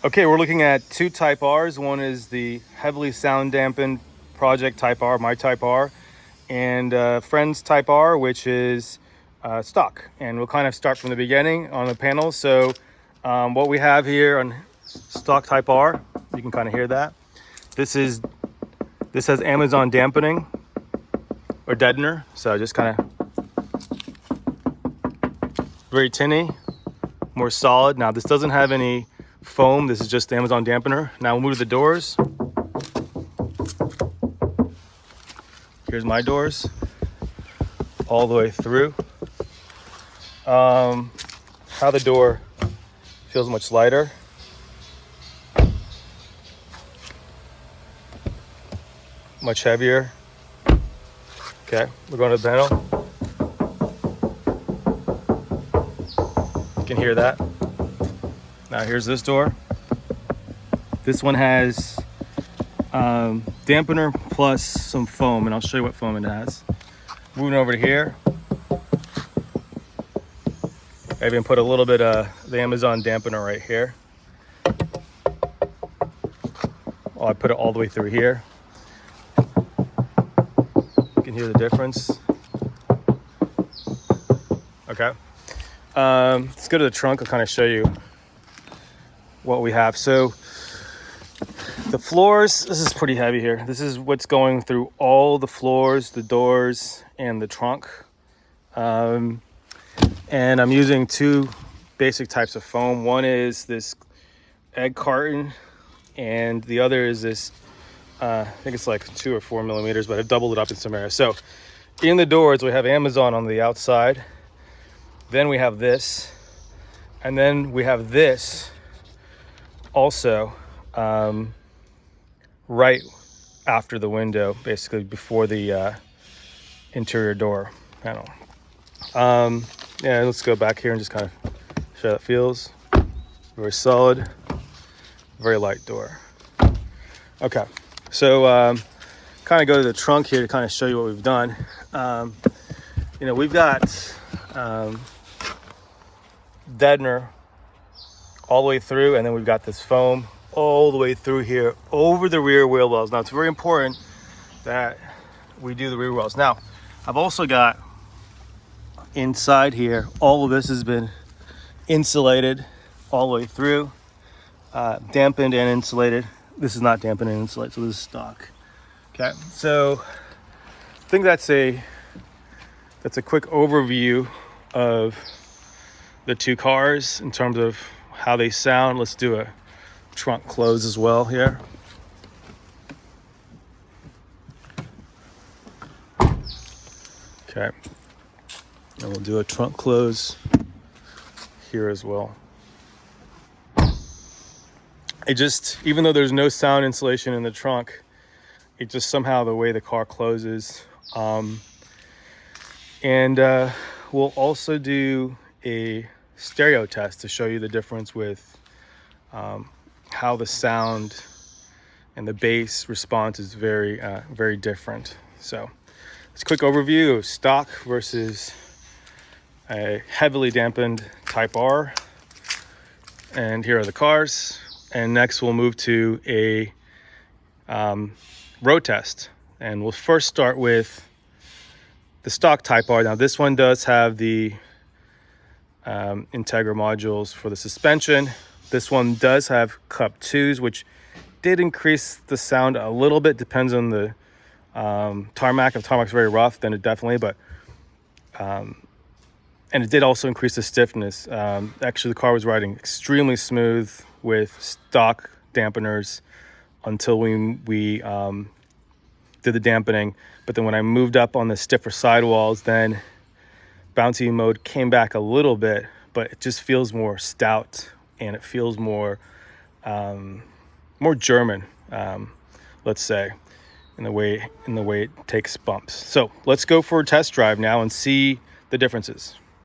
Okay, we're looking at two Type Rs. One is the heavily sound dampened Project Type R, my Type R, and Friends Type R, which is stock. And we'll kind of start from the beginning on the panel. So what we have here on stock Type R, you can kind of hear that. This has Amazon dampening or deadener. So just kind of very tinny, more solid. Now this doesn't have any foam. This is just the Amazon dampener. Now we'll move to the doors. Here's my doors all the way through. How the door feels much lighter. Much heavier. Okay, we're going to the panel. You can hear that. Now here's this door. This one has dampener plus some foam, and I'll show you what foam it has. Moving over to here, I even put a little bit of the Amazon dampener right here. Oh, I put it all the way through here. You can hear the difference. Okay. Let's go to the trunk. I'll kind of show you what we have. So the floors, this is pretty heavy here. This is what's going through all the floors, the doors, and the trunk. And I'm using two basic types of foam. One is this egg carton, and the other is this, I think it's like 2 or 4 millimeters, but I've doubled it up in some areas. So in the doors, we have Amazon on the outside. Then we have this, and then we have this also right after the window, basically before the interior door panel. Yeah, let's go back here and just kind of show how it feels. Very solid, very light door. Okay, so kind of go to the trunk here to kind of show you what we've done. We've got deadener all the way through, and then we've got this foam all the way through here over the rear wheel wells. Now it's very important that we do the rear wells. Now I've also got inside here, all of this has been insulated all the way through, dampened and insulated. This is not dampened and insulated, so this is stock. Okay, so I think that's a quick overview of the two cars in terms of how they sound. Let's do a trunk close as well here. Okay, and we'll do a trunk close here as well. It just, even though there's no sound insulation in the trunk, it just somehow the way the car closes. And we'll also do a stereo test to show you the difference with how the sound and the bass response is very, very different. So it's a quick overview of stock versus a heavily dampened Type R. And here are the cars. And next we'll move to a road test. And we'll first start with the stock Type R. Now this one does have the Integra modules for the suspension. This one does have cup 2s, which did increase the sound a little bit. Depends on the tarmac. If tarmac's very rough, then it definitely, but and it did also increase the stiffness. Actually, the car was riding extremely smooth with stock dampeners until we did the dampening. But then when I moved up on the stiffer sidewalls, then bouncy mode came back a little bit, but it just feels more stout and it feels more German, let's say, in the way it takes bumps. So let's go for a test drive now and see the differences.